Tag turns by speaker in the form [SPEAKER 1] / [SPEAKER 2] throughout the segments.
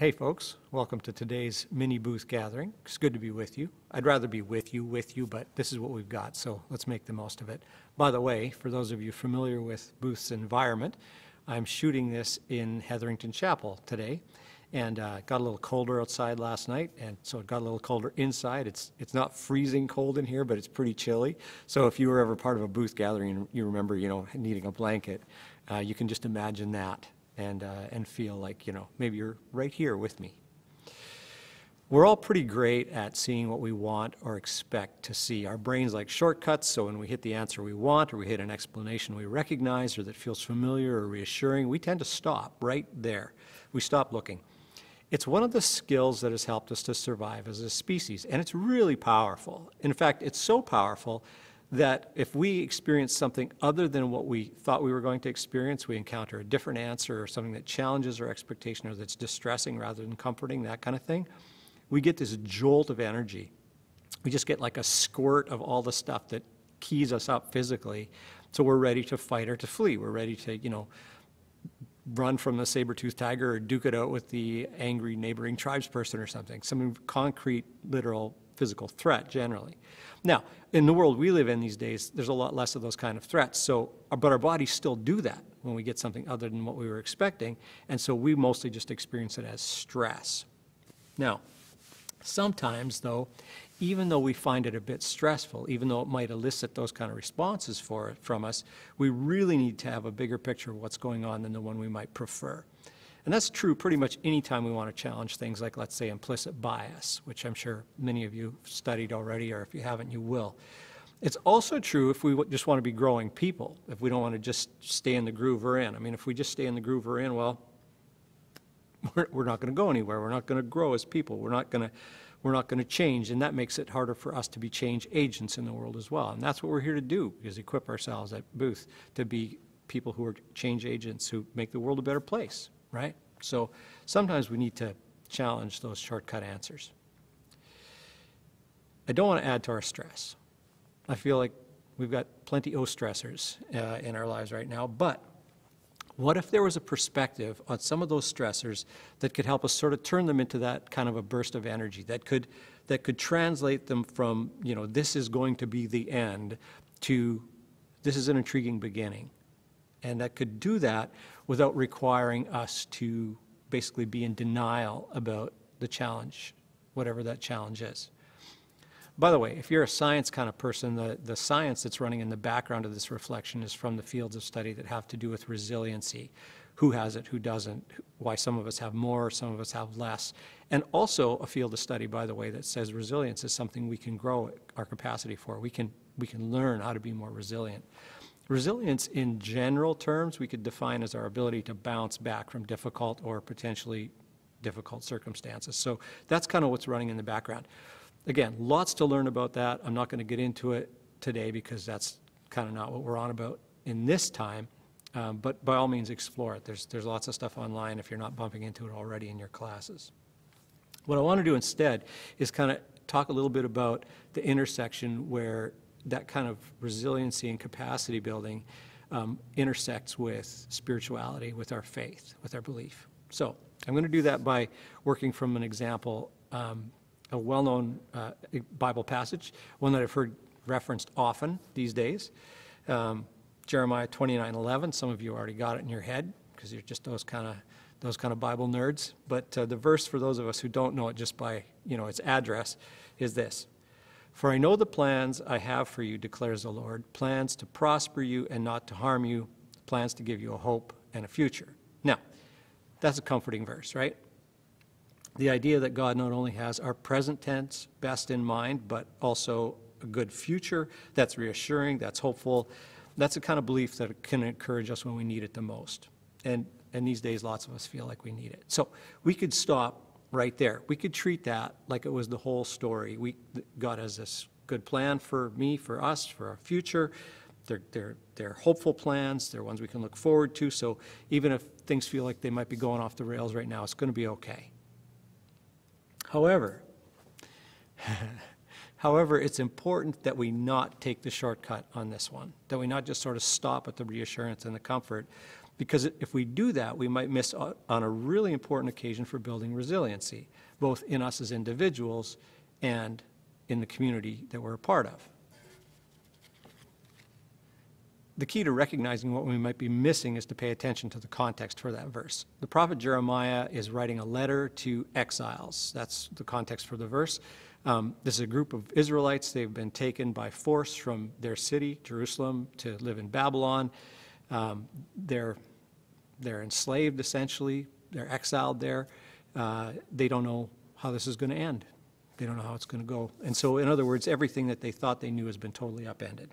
[SPEAKER 1] Hey folks, welcome to today's mini booth gathering. It's good to be with you. I'd rather be with you, but this is what we've got, so let's make the most of it. By the way, for those of you familiar with Booth's environment, I'm shooting this in Hetherington Chapel today, and it got a little colder outside last night, and so it got a little colder inside. It's not freezing cold in here, but it's pretty chilly. So if you were ever part of a booth gathering and you remember, needing a blanket, you can just imagine that. And feel like, maybe you're right here with me. We're all pretty great at seeing what we want or expect to see. Our brains like shortcuts, so when we hit the answer we want or we hit an explanation we recognize or that feels familiar or reassuring, we tend to stop right there. We stop looking. It's one of the skills that has helped us to survive as a species, and it's really powerful. In fact, it's so powerful that if we experience something other than what we thought we were going to experience, we encounter a different answer or something that challenges our expectation or that's distressing rather than comforting, that kind of thing, we get this jolt of energy. We just get like a squirt of all the stuff that keys us up physically, so we're ready to fight or to flee. We're ready to, run from the saber-toothed tiger or duke it out with the angry neighboring tribesperson or something, some concrete, literal, physical threat generally. Now, in the world we live in these days, there's a lot less of those kind of threats, but our bodies still do that when we get something other than what we were expecting, and so we mostly just experience it as stress. Now, sometimes though, even though we find it a bit stressful, even though it might elicit those kind of responses from us, we really need to have a bigger picture of what's going on than the one we might prefer. And that's true pretty much any time we want to challenge things like, let's say, implicit bias, which I'm sure many of you have studied already, or if you haven't, you will. It's also true if we just want to be growing people, if we don't want to just stay in the groove we're in. I mean, if we just stay in the groove we're in, well, we're not going to go anywhere. We're not going to grow as people. We're not going to change, and that makes it harder for us to be change agents in the world as well. And that's what we're here to do, is equip ourselves at Booth to be people who are change agents who make the world a better place. Right? So sometimes we need to challenge those shortcut answers. I don't want to add to our stress. I feel like we've got plenty of stressors in our lives right now, but what if there was a perspective on some of those stressors that could help us sort of turn them into that kind of a burst of energy, that could translate them from, this is going to be the end, to this is an intriguing beginning. And that could do that without requiring us to basically be in denial about the challenge, whatever that challenge is. By the way, if you're a science kind of person, the science that's running in the background of this reflection is from the fields of study that have to do with resiliency. Who has it, who doesn't, why some of us have more, some of us have less. And also a field of study, by the way, that says resilience is something we can grow our capacity for. We can learn how to be more resilient. Resilience in general terms we could define as our ability to bounce back from difficult or potentially difficult circumstances. So that's kind of what's running in the background. Again, lots to learn about that. I'm not going to get into it today because that's kind of not what we're on about in this time, but by all means explore it. There's lots of stuff online if you're not bumping into it already in your classes. What I want to do instead is kind of talk a little bit about the intersection where that kind of resiliency and capacity building intersects with spirituality, with our faith, with our belief. So I'm going to do that by working from an example, a well-known Bible passage, one that I've heard referenced often these days, Jeremiah 29:11. Some of you already got it in your head because you're just those kind of Bible nerds. But the verse for those of us who don't know it just by its address is this. For I know the plans I have for you, declares the Lord, plans to prosper you and not to harm you, plans to give you a hope and a future. Now, that's a comforting verse, right? The idea that God not only has our present tense best in mind, but also a good future, that's reassuring, that's hopeful. That's the kind of belief that can encourage us when we need it the most. And these days, lots of us feel like we need it. So we could stop right there. We could treat that like it was the whole story. God has this good plan for me, for us, for our future. They're hopeful plans. They're ones we can look forward to. So even if things feel like they might be going off the rails right now, it's going to be okay. However, it's important that we not take the shortcut on this one, that we not just sort of stop at the reassurance and the comfort, Because if we do that, we might miss on a really important occasion for building resiliency, both in us as individuals and in the community that we're a part of. The key to recognizing what we might be missing is to pay attention to the context for that verse. The prophet Jeremiah is writing a letter to exiles. That's the context for the verse. This is a group of Israelites. They've been taken by force from their city, Jerusalem, to live in Babylon. They're enslaved, essentially. They're exiled there. They don't know how this is going to end. They don't know how it's going to go. And so, in other words, everything that they thought they knew has been totally upended.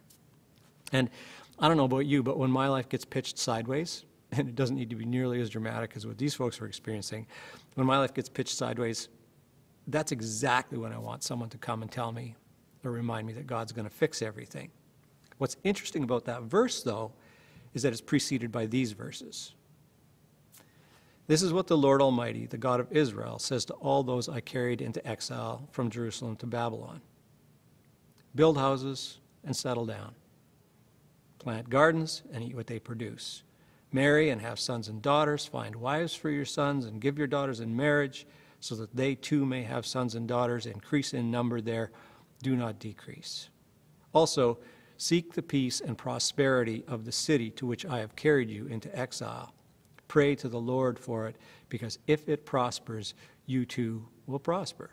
[SPEAKER 1] And I don't know about you, but when my life gets pitched sideways, and it doesn't need to be nearly as dramatic as what these folks were experiencing, when my life gets pitched sideways, that's exactly when I want someone to come and tell me or remind me that God's going to fix everything. What's interesting about that verse, though, is that it's preceded by these verses. This is what the Lord Almighty, the God of Israel, says to all those I carried into exile from Jerusalem to Babylon. Build houses and settle down. Plant gardens and eat what they produce. Marry and have sons and daughters. Find wives for your sons and give your daughters in marriage so that they too may have sons and daughters. Increase in number there. Do not decrease. Also, seek the peace and prosperity of the city to which I have carried you into exile. Pray to the Lord for it, because if it prospers, you too will prosper.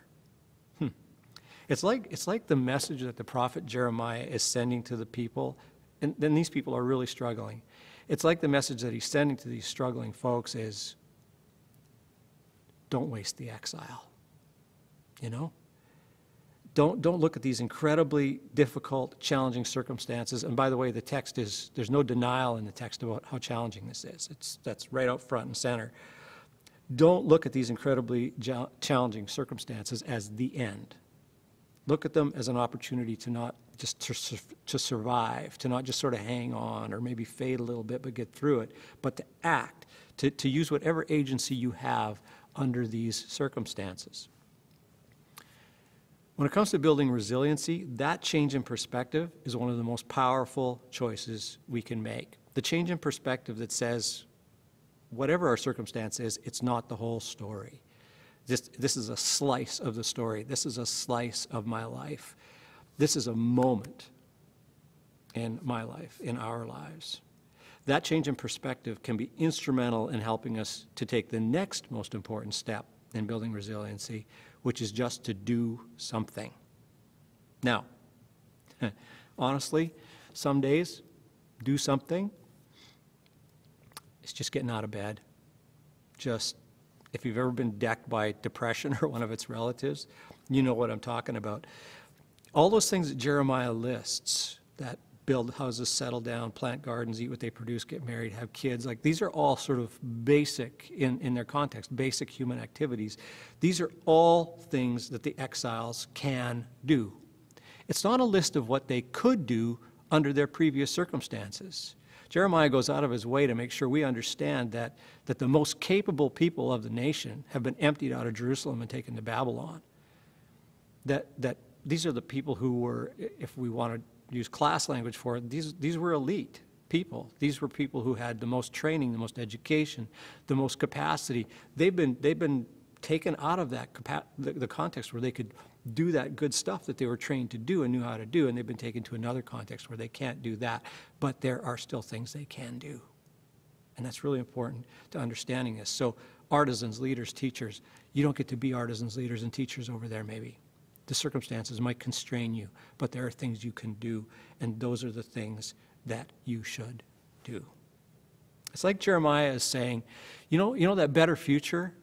[SPEAKER 1] It's like the message that the prophet Jeremiah is sending to the people, and then these people are really struggling. It's like the message that he's sending to these struggling folks is, don't waste the exile, you know? Don't look at these incredibly difficult, challenging circumstances. And by the way, the text is, there's no denial in the text about how challenging this is. That's right out front and center. Don't look at these incredibly challenging circumstances as the end. Look at them as an opportunity to not just to survive, to not just sort of hang on or maybe fade a little bit but get through it, but to act, to use whatever agency you have under these circumstances. When it comes to building resiliency, that change in perspective is one of the most powerful choices we can make. The change in perspective that says, whatever our circumstance is, it's not the whole story. This is a slice of the story. This is a slice of my life. This is a moment in my life, in our lives. That change in perspective can be instrumental in helping us to take the next most important step in building resiliency, which is just to do something. Now, honestly, some days, do something, it's just getting out of bed. Just, if you've ever been decked by depression or one of its relatives, you know what I'm talking about. All those things that Jeremiah lists, that build houses, settle down, plant gardens, eat what they produce, get married, have kids, like these are all sort of basic in their context, basic human activities. These are all things that the exiles can do. It's not a list of what they could do under their previous circumstances. Jeremiah goes out of his way to make sure we understand that the most capable people of the nation have been emptied out of Jerusalem and taken to Babylon. That these are the people who were, if we want to use class language for it, these were elite people. These were people who had the most training, the most education, the most capacity. They've been taken out of that the context where they could do that good stuff that they were trained to do and knew how to do, and they've been taken to another context where they can't do that, but there are still things they can do. And that's really important to understanding this. So artisans, leaders, teachers, you don't get to be artisans, leaders, and teachers over there maybe. The circumstances might constrain you, but there are things you can do, and those are the things that you should do. It's like Jeremiah is saying, you know that better future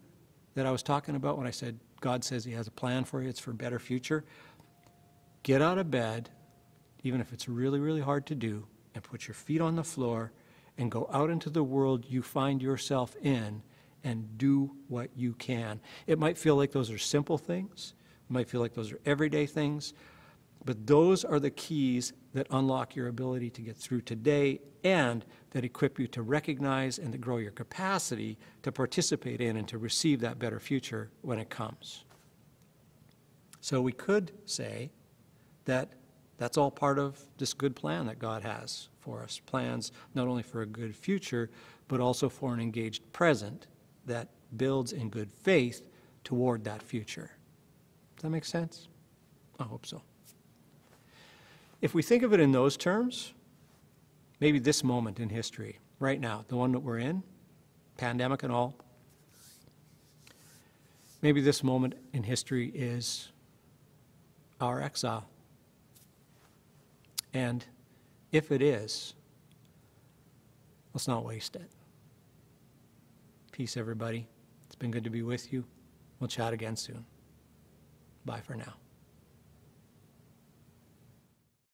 [SPEAKER 1] that I was talking about when I said God says he has a plan for you, it's for a better future? Get out of bed, even if it's really, really hard to do, and put your feet on the floor and go out into the world you find yourself in and do what you can. It might feel like those are simple things. It might feel like those are everyday things, but those are the keys that unlock your ability to get through today and that equip you to recognize and to grow your capacity to participate in and to receive that better future when it comes. So we could say that that's all part of this good plan that God has for us. Plans not only for a good future, but also for an engaged present that builds in good faith toward that future. Does that make sense? I hope so. If we think of it in those terms, maybe this moment in history, right now, the one that we're in, pandemic and all, maybe this moment in history is our exile. And if it is, let's not waste it. Peace, everybody. It's been good to be with you. We'll chat again soon. Bye for now.